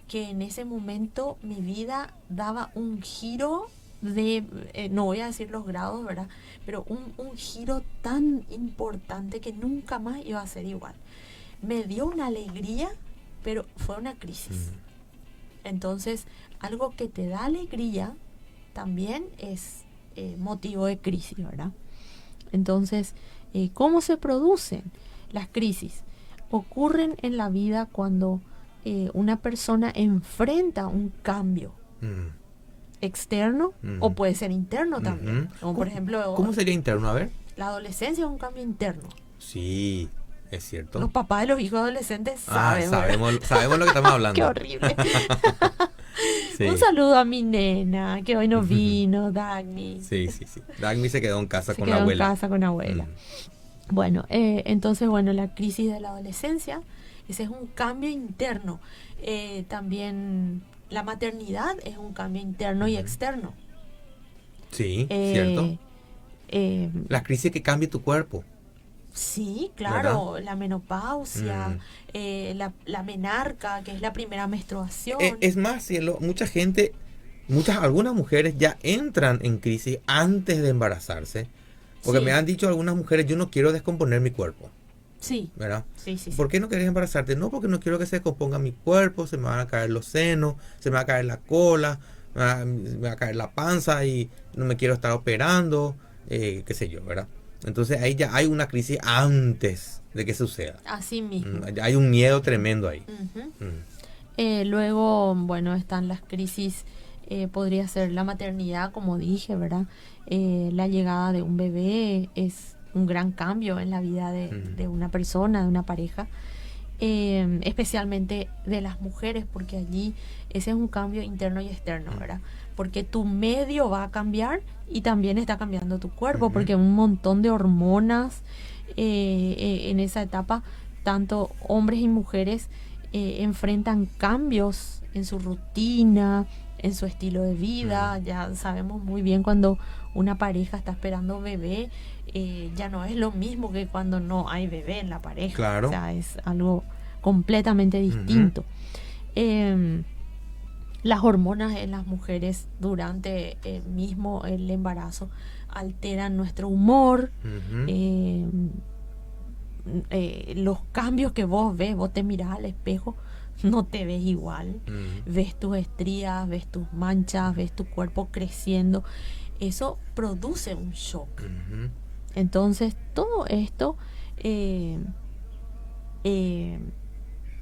que en ese momento mi vida daba un giro de, no voy a decir los grados, ¿verdad? Pero un giro tan importante que nunca más iba a ser igual. Me dio una alegría, pero fue una crisis. Entonces, algo que te da alegría también es motivo de crisis, ¿verdad? Entonces, ¿cómo se producen las crisis? Ocurren en la vida cuando una persona enfrenta un cambio Mm. externo o puede ser interno también. Ujú. Como por ejemplo, ¿Cómo sería interno? A ver. la adolescencia es un cambio interno. Sí, es cierto. Los papás de los hijos adolescentes Ah, saben, ¿verdad? sabemos lo que estamos hablando. Qué horrible. Sí. Un saludo a mi nena, que hoy no vino, Dagny. Sí. Dagny se quedó en casa Se con quedó la abuela. en casa con abuela. Mm. Bueno, entonces, bueno, la crisis de la adolescencia, ese es un cambio interno. También la maternidad es un cambio interno y externo. Sí, Eh, cierto. eh, La crisis que cambia tu cuerpo. sí, claro, la menopausia, Mm. la menarca, que es la primera menstruación. Es más, cielo, mucha gente, algunas mujeres ya entran en crisis antes de embarazarse. Porque Sí. me han dicho algunas mujeres, yo no quiero descomponer mi cuerpo, Sí, ¿verdad? sí. ¿Por qué no querés embarazarte? No, porque no quiero que se descomponga mi cuerpo, se me van a caer los senos, se me va a caer la cola, me va a caer la panza y no me quiero estar operando, qué sé yo, ¿verdad? Entonces ahí ya hay una crisis antes de que suceda. Así mismo. Hay un miedo tremendo ahí. Ujú. Mm. Luego, bueno, están las crisis, podría ser la maternidad, como dije, ¿verdad? La llegada de un bebé es un gran cambio en la vida de una persona, de una pareja, especialmente de las mujeres, porque allí ese es un cambio interno y externo, ¿verdad? Porque tu medio va a cambiar y también está cambiando tu cuerpo, porque un montón de hormonas en esa etapa, tanto hombres y mujeres enfrentan cambios en su rutina, en su estilo de vida. Ya sabemos muy bien cuando una pareja está esperando bebé, ya no es lo mismo que cuando no hay bebé en la pareja. Claro. O sea, es algo completamente distinto. Las hormonas en las mujeres durante mismo el embarazo alteran nuestro humor. Los cambios que vos ves, vos te mirás al espejo, no te ves igual. Ves tus estrías, ves tus manchas, ves tu cuerpo creciendo. Eso produce un shock. Entonces, todo esto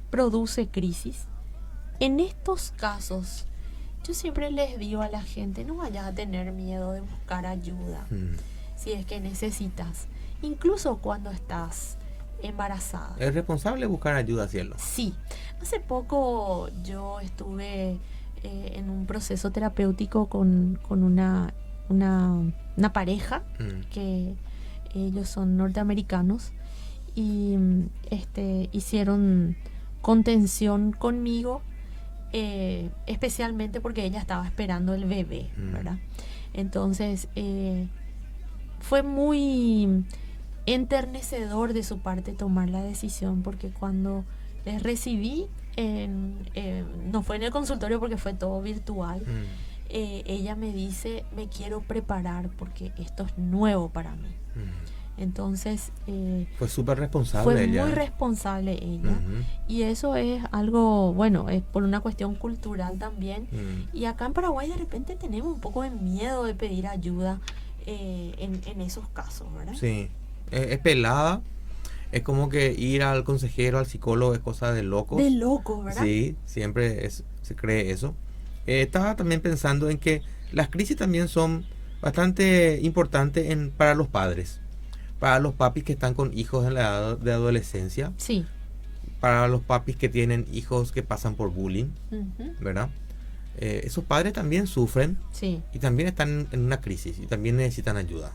produce crisis. En estos casos, yo siempre les digo a la gente, no vayas a tener miedo de buscar ayuda si es que necesitas, incluso cuando estás embarazada. Es responsable buscar ayuda, cielo. Sí, hace poco yo estuve en un proceso terapéutico con una pareja que ellos son norteamericanos y hicieron contención conmigo, especialmente porque ella estaba esperando el bebé, ¿verdad? Entonces fue muy enternecedor de su parte tomar la decisión, porque cuando les recibí no fue en el consultorio porque fue todo virtual. Ella me dice, me quiero preparar porque esto es nuevo para mí. Entonces fue súper responsable fue ella. muy responsable ella. Y eso es algo, bueno, es por una cuestión cultural también. Y acá en Paraguay de repente tenemos un poco de miedo de pedir ayuda en esos casos, ¿verdad? Sí, es pelada. Es como que ir al consejero, al psicólogo es cosa de locos. De locos, ¿verdad? Sí, siempre se cree eso. Estaba también pensando en que las crisis también son bastante importantes para los padres. Para los papis que están con hijos en la edad de adolescencia. Sí. Para los papis que tienen hijos que pasan por bullying, ¿verdad? Esos padres también sufren. Sí. Y también están en una crisis y también necesitan ayuda.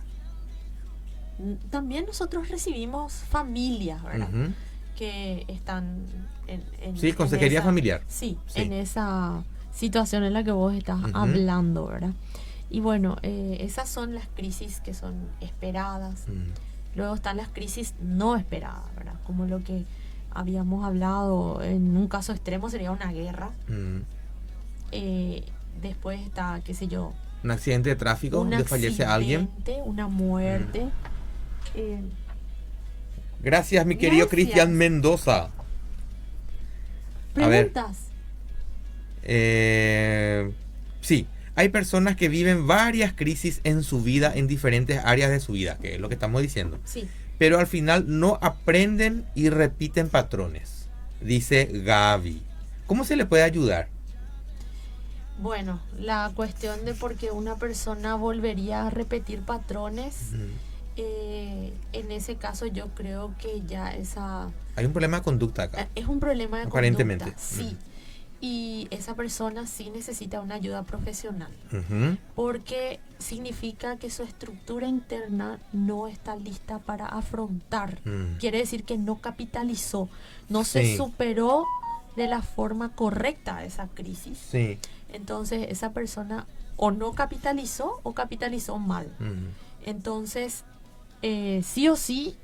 También nosotros recibimos familias, ¿verdad? Que están sí, consejería familiar. Sí, en esa situación en la que vos estás hablando, ¿verdad? Y bueno, esas son las crisis que son esperadas. Luego están las crisis no esperadas, ¿verdad? Como lo que habíamos hablado, en un caso extremo sería una guerra. Después está, qué sé yo, un accidente de tráfico donde fallece alguien, una muerte. Gracias, mi querido Cristian Mendoza. ¿Preguntas? A ver, sí, hay personas que viven varias crisis en su vida, en diferentes áreas de su vida, que es lo que estamos diciendo. Sí. Pero al final no aprenden y repiten patrones, dice Gaby. ¿Cómo se le puede ayudar? Bueno, la cuestión de por qué una persona volvería a repetir patrones, en ese caso yo creo que ya hay un problema de conducta acá. Es un problema de aparentemente. Conducta, sí. Y esa persona sí necesita una ayuda profesional. Porque significa que su estructura interna no está lista para afrontar. Quiere decir que no capitalizó, no se superó de la forma correcta esa crisis. Sí. Entonces esa persona o no capitalizó o capitalizó mal. Entonces sí o sí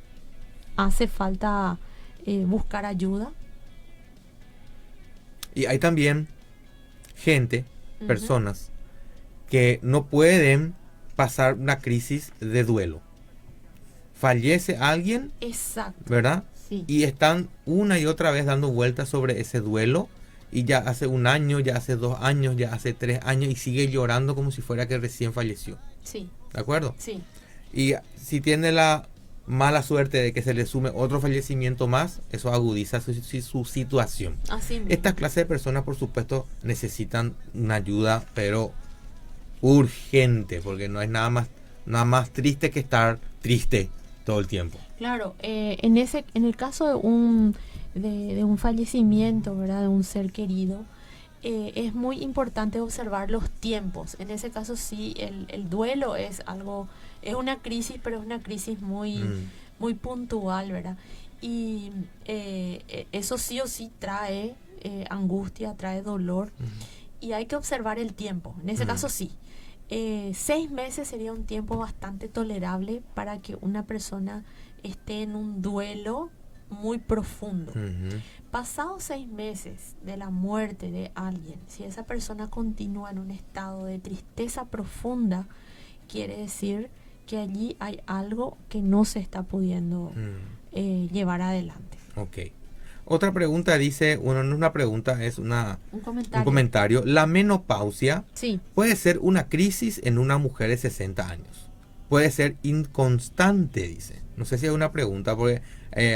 hace falta buscar ayuda. Y hay también gente, personas que no pueden pasar una crisis de duelo. Fallece alguien, exacto, ¿verdad? Sí. Y están una y otra vez dando vueltas sobre ese duelo. Y ya hace 1 año, ya hace 2 años, ya hace 3 años y sigue llorando como si fuera que recién falleció. Sí. ¿De acuerdo? Sí. Y si tiene la mala suerte de que se le sume otro fallecimiento más, eso agudiza su situación. Así mismo. Estas clases de personas, por supuesto, necesitan una ayuda, pero urgente, porque no hay nada más triste que estar triste todo el tiempo. Claro, en el caso de un fallecimiento, ¿verdad? De un ser querido, es muy importante observar los tiempos. En ese caso sí, el duelo es una crisis, pero es una crisis muy, muy puntual, ¿verdad? Y eso sí o sí trae angustia, trae dolor, y hay que observar el tiempo. En ese caso sí. 6 meses sería un tiempo bastante tolerable para que una persona esté en un duelo muy profundo. Pasados 6 meses de la muerte de alguien, si esa persona continúa en un estado de tristeza profunda, quiere decir que allí hay algo que no se está pudiendo llevar adelante. Ok. Otra pregunta dice, bueno, no es una pregunta, es un comentario. La menopausia puede ser una crisis en una mujer de 60 años. Puede ser inconstante, dice. No sé si es una pregunta, porque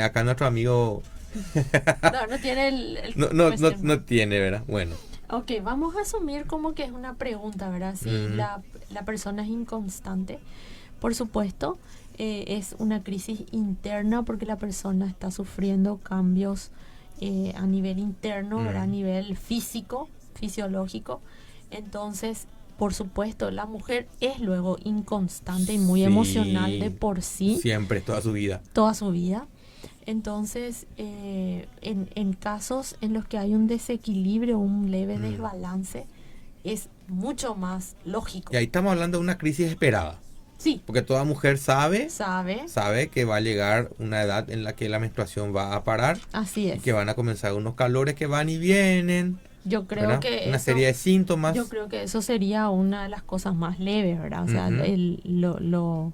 acá nuestro amigo... no tiene no tiene, ¿verdad? Bueno. Ok, vamos a asumir como que es una pregunta, ¿verdad? Si la persona es inconstante, por supuesto, es una crisis interna porque la persona está sufriendo cambios a nivel interno, ¿verdad? A nivel físico, fisiológico. Entonces, por supuesto, la mujer es luego inconstante y muy emocional de por sí. Siempre, toda su vida. Toda su vida. Entonces, en casos en los que hay un desequilibrio, un leve desbalance, es mucho más lógico. Y ahí estamos hablando de una crisis esperada. Sí, Porque toda mujer sabe sabe, que va a llegar una edad en la que la menstruación va a parar así y es. que van a comenzar unos calores que van y vienen, Yo creo ¿verdad? que Una eso, serie de síntomas. yo creo que eso sería una de las cosas más leves, ¿verdad? O sea, Ujú.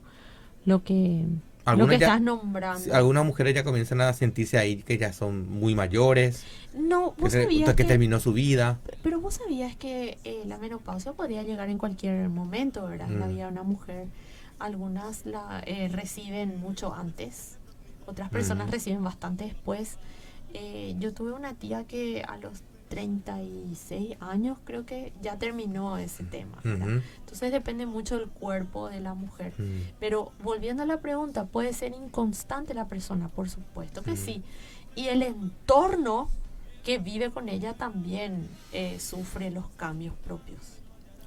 lo que Algunas ya, estás nombrando. algunas mujeres ya comienzan a sentirse ahí que ya son muy mayores, No, que, vos sabías que que, terminó su vida. pero vos sabías que la menopausia podría llegar en cualquier momento, ¿verdad? En la Mm. vida de una mujer. Algunas la reciben mucho antes, otras personas Mm. reciben bastante después. Yo tuve una tía que a los 36 años creo que ya terminó ese tema, ¿verdad? Ujú. Entonces depende mucho del cuerpo de la mujer. Mm. Pero volviendo a la pregunta, ¿puede ser inconstante la persona? Por supuesto que sí. Y el entorno que vive con ella también sufre los cambios propios.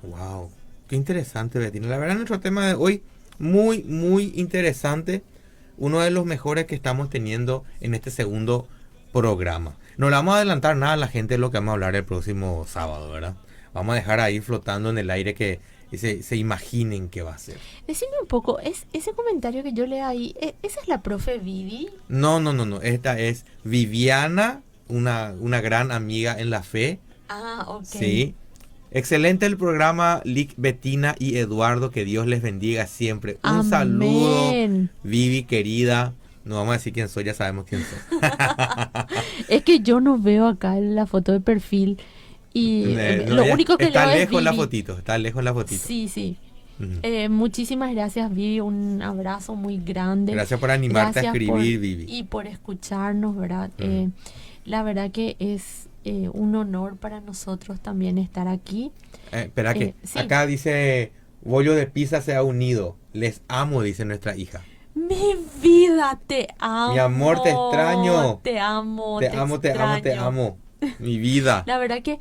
Wow, qué interesante, Betina. La verdad, nuestro tema de hoy, muy, muy interesante. Uno de los mejores que estamos teniendo en este segundo programa. No le vamos a adelantar nada a la gente de lo que vamos a hablar el próximo sábado, ¿verdad? Vamos a dejar ahí flotando en el aire que se imaginen qué va a ser. Decime un poco, ese comentario que yo leo ahí, ¿esa es la profe Vivi? No. Esta es Viviana, una gran amiga en la fe. Ah, ok. Sí. Excelente el programa, Lick, Betina y Eduardo. Que Dios les bendiga siempre. Un Amén. saludo, Vivi, querida. No vamos a decir quién soy, ya sabemos quién soy. Es que yo no veo acá la foto de perfil y lo único que está leo es lejos la Vivi. fotito, está lejos la fotito. Sí, sí. Ujú. Muchísimas gracias, Vivi. Un abrazo muy grande. Gracias por animarte a escribir, Vivi. Y por escucharnos, ¿verdad? La verdad que es un honor para nosotros también estar aquí. Espera que sí. acá dice Bollo de Pisa se ha unido. Les amo, dice nuestra hija. Mi vida, te amo. Mi amor, te extraño. Te amo, Te amo, te amo, te amo. Mi vida. La verdad que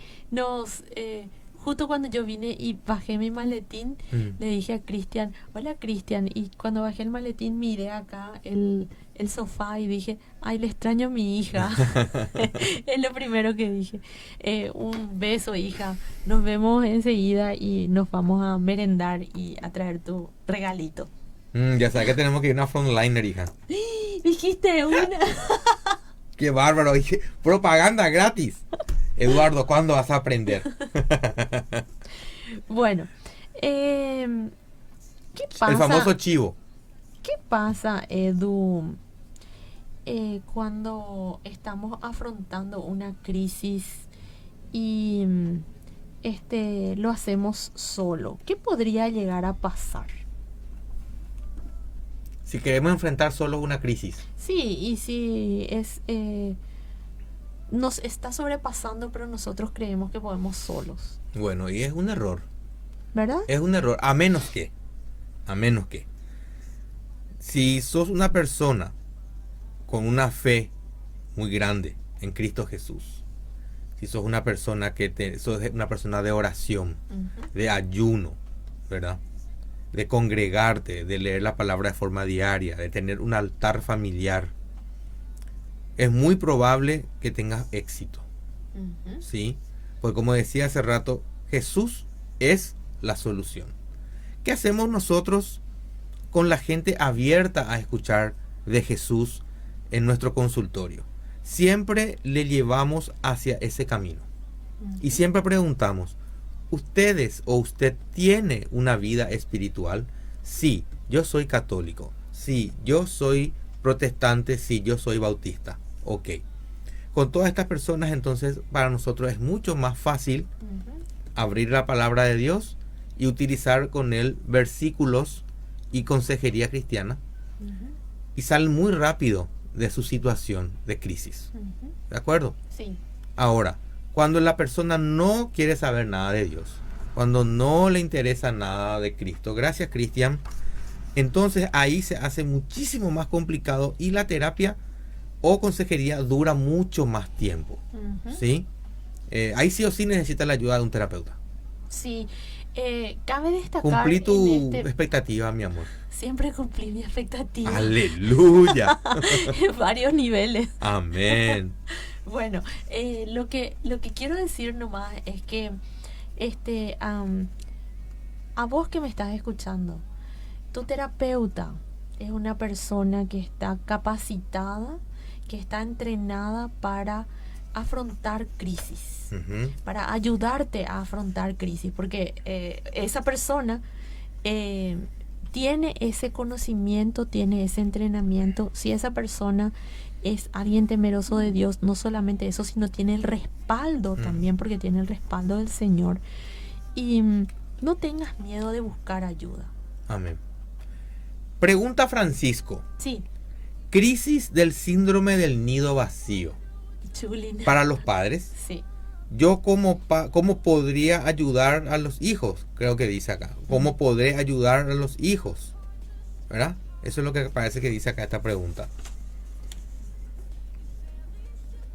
justo cuando yo vine y bajé mi maletín, le dije a Cristian, hola Cristian, y cuando bajé el maletín miré acá el sofá y dije, ay, le extraño a mi hija. Es lo primero que dije. Un beso, hija. Nos vemos enseguida y nos vamos a merendar y a traer tu regalito. Ya sabes que tenemos que ir a una frontliner, hija. Dijiste una. Qué bárbaro, dije, propaganda gratis. Eduardo, ¿cuándo vas a aprender? Bueno, ¿qué pasa? El famoso chivo. ¿Qué pasa, Edu, cuando estamos afrontando una crisis y lo hacemos solo? ¿Qué podría llegar a pasar? Si queremos enfrentar solo una crisis. Sí, y si nos está sobrepasando, pero nosotros creemos que podemos solos. Bueno, y es un error. ¿Verdad? Es un error, a menos que, si sos una persona con una fe muy grande en Cristo Jesús, si sos una persona sos una persona de oración, de ayuno, ¿verdad? De congregarte, de leer la palabra de forma diaria, de tener un altar familiar, es muy probable que tengas éxito, ¿sí? Porque como decía hace rato, Jesús es la solución. ¿Qué hacemos nosotros con la gente abierta a escuchar de Jesús en nuestro consultorio? Siempre le llevamos hacia ese camino. Y siempre preguntamos, ¿ustedes o usted tiene una vida espiritual? Sí, yo soy católico. Sí, yo soy protestante. Sí, yo soy bautista. Ok. Con todas estas personas, entonces, para nosotros es mucho más fácil abrir la palabra de Dios y utilizar con él versículos y consejería cristiana, y salen muy rápido de su situación de crisis. ¿De acuerdo? Sí. Ahora, cuando la persona no quiere saber nada de Dios, cuando no le interesa nada de Cristo, gracias Cristian, entonces ahí se hace muchísimo más complicado y la terapia o consejería dura mucho más tiempo. ¿Sí? Ahí sí o sí necesita la ayuda de un terapeuta. Sí. Cabe destacar... Cumplí tu expectativa, mi amor. Siempre cumplí mi expectativa. ¡Aleluya! En varios niveles. Amén. Bueno, lo que quiero decir nomás es que a vos que me estás escuchando, Tu terapeuta es una persona que está capacitada, que está entrenada para afrontar crisis, para ayudarte a afrontar crisis, porque esa persona tiene ese conocimiento, tiene ese entrenamiento. Si esa persona es alguien temeroso de Dios, no solamente eso, sino tiene el respaldo también, porque tiene el respaldo del Señor. Y no tengas miedo de buscar ayuda. Amén. Pregunta Francisco. Sí. Crisis del síndrome del nido vacío. Chulina. Para los padres. Sí. Yo ¿cómo podría ayudar a los hijos? Creo que dice acá. ¿Cómo podré ayudar a los hijos? ¿Verdad? Eso es lo que parece que dice acá esta pregunta.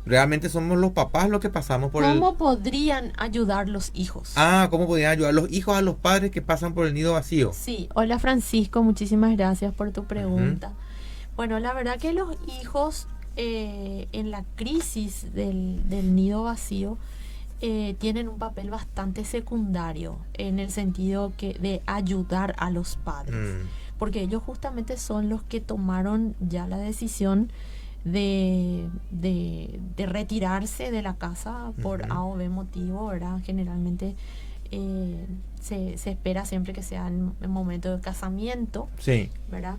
Realmente somos los papás los que pasamos por ¿Cómo podrían ayudar los hijos? ¿Cómo podrían ayudar los hijos a los padres que pasan por el nido vacío? Sí. Hola Francisco, muchísimas gracias por tu pregunta. Bueno, la verdad que los hijos en la crisis del nido vacío tienen un papel bastante secundario en el sentido de ayudar a los padres, porque ellos justamente son los que tomaron ya la decisión de retirarse de la casa por A o B motivo, ¿verdad? Generalmente se espera siempre que sea en momento de casamiento, sí, ¿verdad?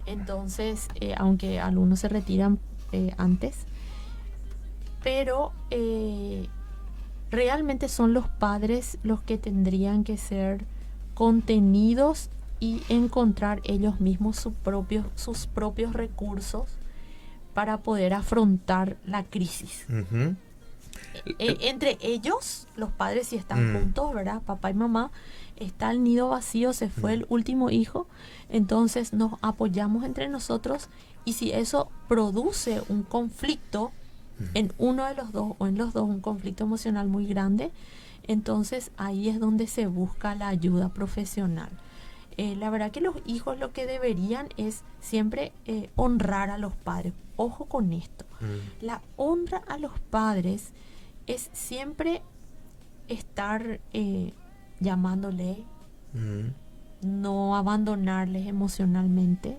Entonces, aunque algunos se retiran antes, pero realmente son los padres los que tendrían que ser contenidos y encontrar ellos mismos sus propios recursos para poder afrontar la crisis. Entre ellos, los padres, si están juntos, ¿verdad? Papá y mamá, está el nido vacío, se fue el último hijo, entonces nos apoyamos entre nosotros, y si eso produce un conflicto en uno de los dos o en los dos, un conflicto emocional muy grande, entonces ahí es donde se busca la ayuda profesional. La verdad que los hijos lo que deberían es siempre honrar a los padres. Ojo con esto. La honra a los padres es siempre estar llamándole, no abandonarles emocionalmente,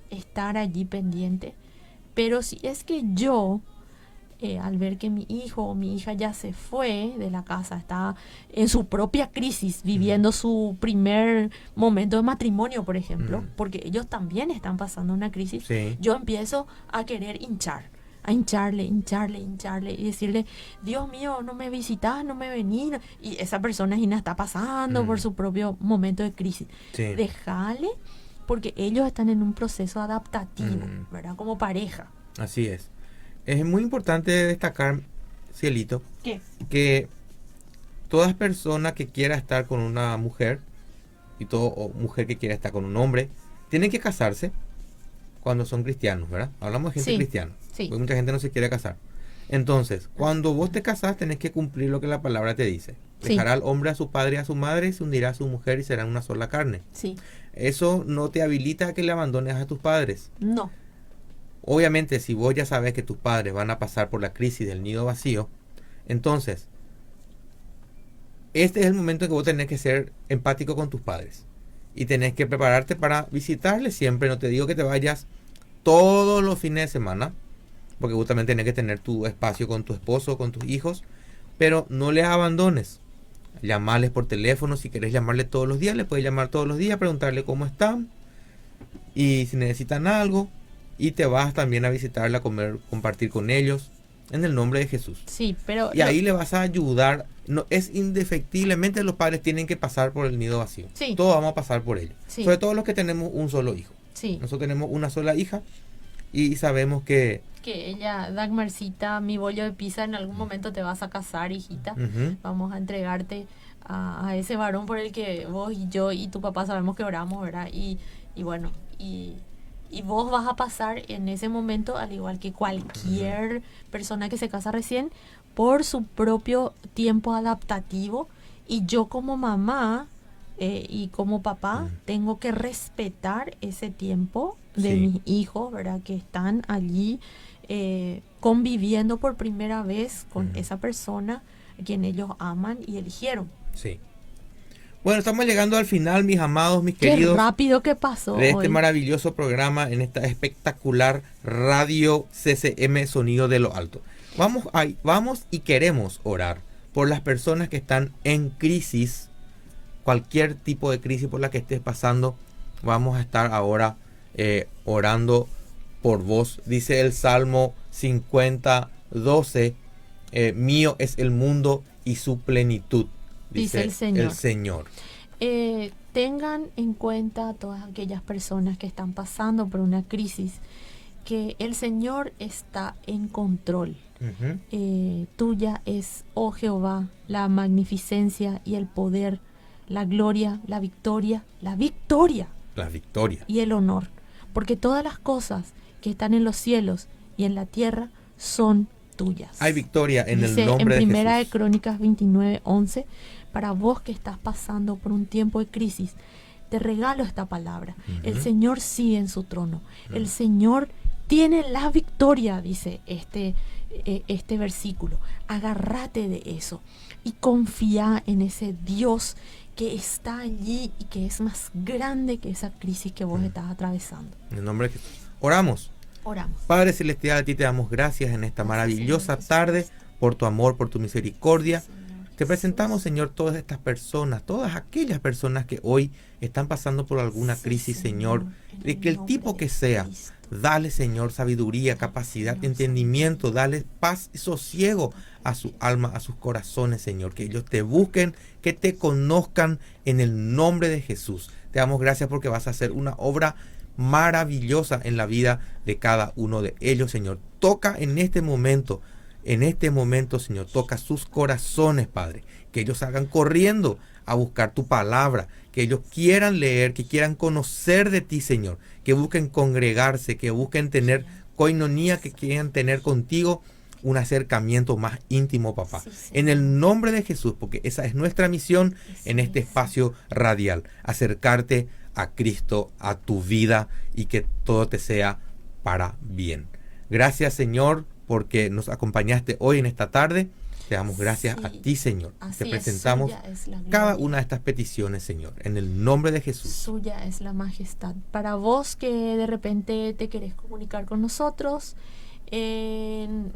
estar allí pendiente. Pero si es que yo, al ver que mi hijo o mi hija ya se fue de la casa, está en su propia crisis, viviendo su primer momento de matrimonio, por ejemplo, porque ellos también están pasando una crisis, yo empiezo a querer a hincharle y decirle, Dios mío, no me visitas, no me venís, y esa persona está pasando por su propio momento de crisis. Déjale, porque ellos están en un proceso adaptativo, ¿verdad? Como pareja. Así es. Es muy importante destacar, Cielito, ¿Qué? que toda persona que quiera estar con una mujer o mujer que quiera estar con un hombre, tienen que casarse cuando son cristianos, ¿verdad? Hablamos de gente cristiana, porque mucha gente no se quiere casar. Entonces, cuando vos te casás, tenés que cumplir lo que la palabra te dice. Dejará al hombre a su padre y a su madre, se unirá a su mujer y serán una sola carne. Eso no te habilita a que le abandones a tus padres. No. Obviamente, si vos ya sabes que tus padres van a pasar por la crisis del nido vacío, entonces, este es el momento en que vos tenés que ser empático con tus padres. Y tenés que prepararte para visitarles siempre. No te digo que te vayas todos los fines de semana, porque justamente tenés que tener tu espacio con tu esposo, con tus hijos, pero no les abandones. Llamarles por teléfono, si querés llamarle todos los días, les puedes llamar todos los días, preguntarle cómo están y si necesitan algo, y te vas también a visitarla, a comer, compartir con ellos en el nombre de Jesús. Y ahí le vas a ayudar. No, es indefectiblemente los padres tienen que pasar por el nido vacío. Todos vamos a pasar por ello. Sobre todo los que tenemos un solo hijo. Nosotros tenemos una sola hija y sabemos que ella, Dagmarcita, mi bollo de pizza, en algún momento te vas a casar, hijita. Vamos a entregarte a ese varón por el que vos y yo y tu papá sabemos que oramos, ¿verdad? Y bueno, y vos vas a pasar en ese momento, al igual que cualquier persona que se casa recién, por su propio tiempo adaptativo. Y yo como mamá y como papá tengo que respetar ese tiempo de mis hijos, ¿verdad? Que están allí conviviendo por primera vez con esa persona a quien ellos aman y eligieron. Bueno, estamos llegando al final, mis amados, mis Qué queridos, rápido que pasó de este hoy. maravilloso programa en esta espectacular radio CCM Sonido de lo Alto. Vamos y queremos orar por las personas que están en crisis, cualquier tipo de crisis por la que estés pasando. Vamos a estar ahora orando por vos. Dice el Salmo 50:12, mío es el mundo y su plenitud, dice el Señor. Tengan en cuenta a todas aquellas personas que están pasando por una crisis, que el Señor está en control. Tuya es, oh Jehová, la magnificencia y el poder, la gloria, la victoria y el honor, porque todas las cosas que están en los cielos y en la tierra son tuyas. Hay victoria en Dice el nombre de Jesús. En Primera de Crónicas 29:11, para vos que estás pasando por un tiempo de crisis, te regalo esta palabra. El Señor sigue en su trono. El Señor tiene la victoria, dice este versículo. Agárrate de eso y confía en ese Dios que está allí y que es más grande que esa crisis que vos estás atravesando. En el nombre de Jesús. Oramos. Padre Celestial, a ti te damos gracias en esta maravillosa tarde por tu amor, por tu misericordia. Te presentamos, Señor, todas estas personas, todas aquellas personas que hoy están pasando por alguna crisis, Señor, de que el tipo que sea. Dale, Señor, sabiduría, capacidad, entendimiento, dale paz y sosiego a su alma, a sus corazones, Señor. Que ellos te busquen, que te conozcan en el nombre de Jesús. Te damos gracias porque vas a hacer una obra maravillosa en la vida de cada uno de ellos, Señor. Toca en este momento, Señor, toca sus corazones, Padre. Que ellos salgan corriendo a buscar tu palabra, que ellos quieran leer, que quieran conocer de ti, Señor, que busquen congregarse, que busquen tener coinonía, que quieran tener contigo un acercamiento más íntimo, papá. En el nombre de Jesús, porque esa es nuestra misión en este espacio radial, acercarte a Cristo, a tu vida, y que todo te sea para bien. Gracias, Señor, porque nos acompañaste hoy en esta tarde. Te damos gracias a ti, Señor. Te presentamos cada una de estas peticiones, Señor, en el nombre de Jesús. Suya es la majestad. Para vos que de repente te querés comunicar con nosotros,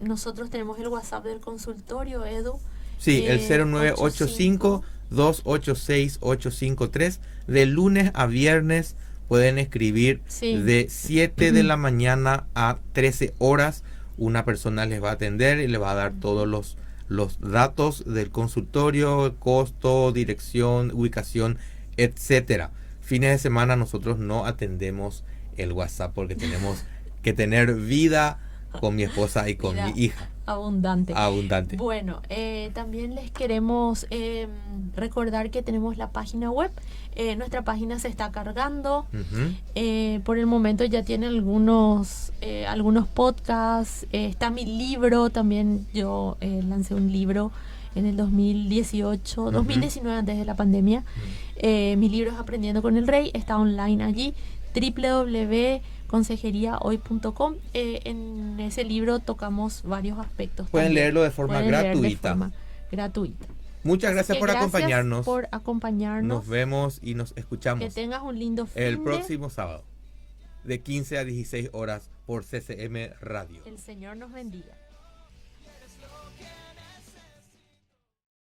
nosotros tenemos el WhatsApp del consultorio, Edu. Sí, el 0985-286-853. De lunes a viernes pueden escribir de 7 de la mañana a 13 horas. Una persona les va a atender y les va a dar todos los datos del consultorio, costo, dirección, ubicación, etcétera. Fines de semana nosotros no atendemos el WhatsApp porque tenemos que tener vida con mi esposa y con mi hija. Abundante. Bueno, también les queremos recordar que tenemos la página web. Nuestra página se está cargando. Por el momento ya tiene algunos podcasts. Está mi libro también. Yo lancé un libro en el 2019, antes de la pandemia. Mi libro es Aprendiendo con el Rey. Está online allí. www.consejeriahoy.com. En ese libro tocamos varios aspectos. Pueden leerlo de forma gratuita. Muchas gracias por acompañarnos. Nos vemos y nos escuchamos. Que tengas un lindo fin el próximo sábado, de 15 a 16 horas por CCM Radio. El Señor nos bendiga.